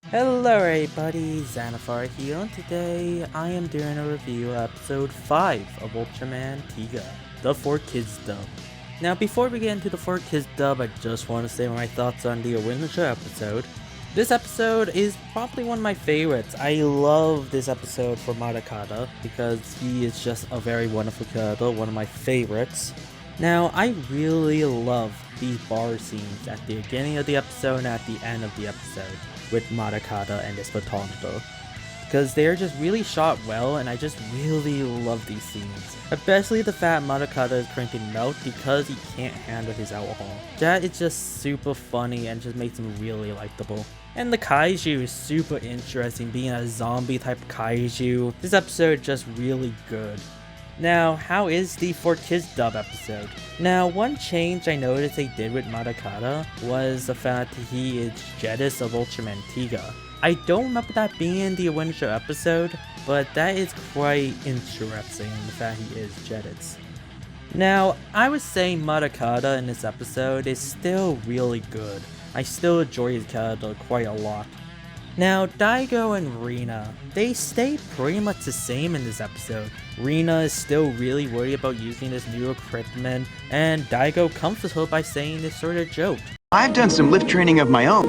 Hello everybody, Xanathar here, and today I am doing a review of episode 5 of Ultraman Tiga, the 4kids dub. Now before we get into the 4kids dub, I just want to say my thoughts on the original episode. This episode is probably one of my favorites. I love this episode for Munakata because he is just a very wonderful character, one of my favorites. Now I really love these bar scenes at the beginning of the episode and at the end of the episode with Munakata and his photographer, because they're just really shot well, and I just really love these scenes. Especially the fact Munakata is drinking milk because he can't handle his alcohol. That is just super funny and just makes him really likable. And the kaiju is super interesting, being a zombie type kaiju. This episode is just really good. Now, how is the 4kids dub episode? Now, one change I noticed they did with Munakata was the fact that he is jealous of Ultraman Tiga. I don't remember that being in the original episode, but that is quite interesting, the fact he is jealous. Now, I would say Munakata in this episode is still really good. I still enjoy his character quite a lot. Now, Daigo and Rina, they stay pretty much the same in this episode. Rina is still really worried about using this new equipment, and Daigo comforts her by saying this sort of joke. I've done some lift training of my own.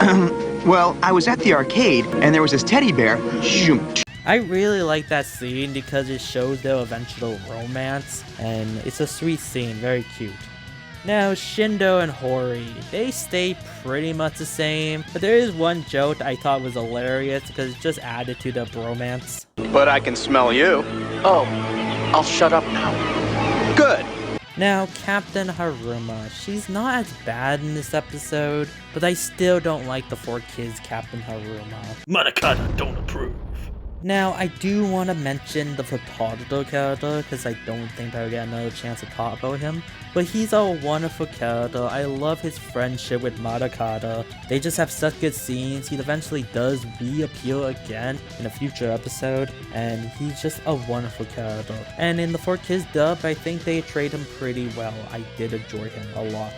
Well, I was at the arcade, and there was this teddy bear. Shoot. I really like that scene because it shows their eventual romance, and it's a sweet scene, very cute. Now, Shindo and Hori, they stay pretty much the same, but there is one joke I thought was hilarious because it just added to the bromance. But I can smell you. Oh, I'll shut up now. Good. Now, Captain Haruma, she's not as bad in this episode, but I still don't like the 4kids Captain Haruma. Munakata don't approve. Now, I do want to mention the photographer character because I don't think I'll get another chance to talk about him. But he's a wonderful character. I love his friendship with Munakata. They just have such good scenes. He eventually does reappear again in a future episode, and he's just a wonderful character. And in the 4kids dub, I think they trade him pretty well. I did enjoy him a lot.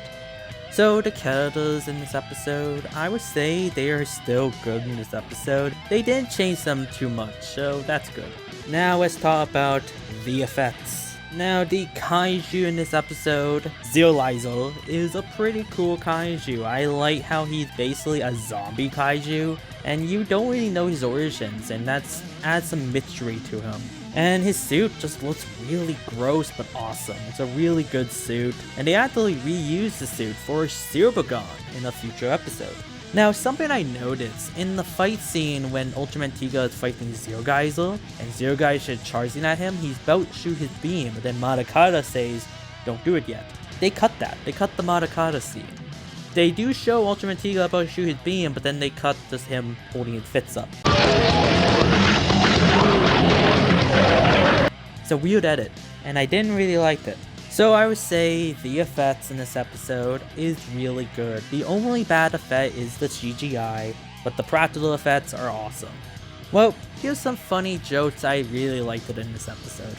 So the characters in this episode, I would say they are still good in this episode. They didn't change them too much, so that's good. Now let's talk about the effects. Now the kaiju in this episode, Zeolizer, is a pretty cool kaiju. I like how he's basically a zombie kaiju, and you don't really know his origins, and that adds some mystery to him. And his suit just looks really gross but awesome. It's a really good suit, and they actually reused the suit for Silvergun in a future episode. Now, something I noticed in the fight scene when Ultraman Tiga is fighting Zeogeyser, and Zeogeyser is charging at him, he's about to shoot his beam, but then Munakata says, "Don't do it yet." They cut that. They cut the Munakata scene. They do show Ultraman Tiga about to shoot his beam, but then they cut just him holding his fists up. It's a weird edit, and I didn't really like it. So I would say the effects in this episode is really good. The only bad effect is the CGI, but the practical effects are awesome. Well, here's some funny jokes I really liked in this episode.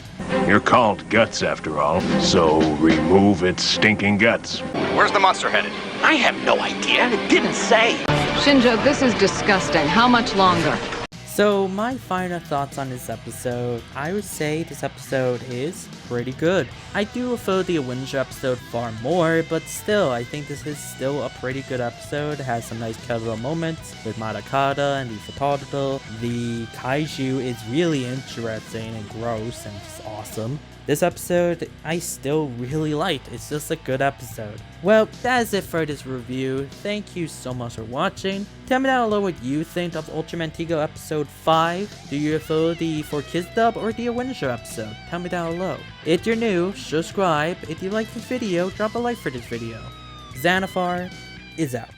You're called Guts after all, so remove its stinking guts. Where's the monster headed? I have no idea. It didn't say. Shinjo, this is disgusting. How much longer? So my final thoughts on this episode, I would say this episode is pretty good. I do prefer the Avenger episode far more, but still, I think this is still a pretty good episode. It has some nice casual moments with Munakata and the photographer. The kaiju is really interesting and gross and just awesome. This episode, I still really liked. It's just a good episode. Well, that is it for this review. Thank you so much for watching. Tell me down below what you think of Ultraman Tiga episode 5. Do you prefer the 4kids dub or the Avenger episode? Tell me down below. If you're new, subscribe. If you like this video, drop a like for this video. Xanathar is out.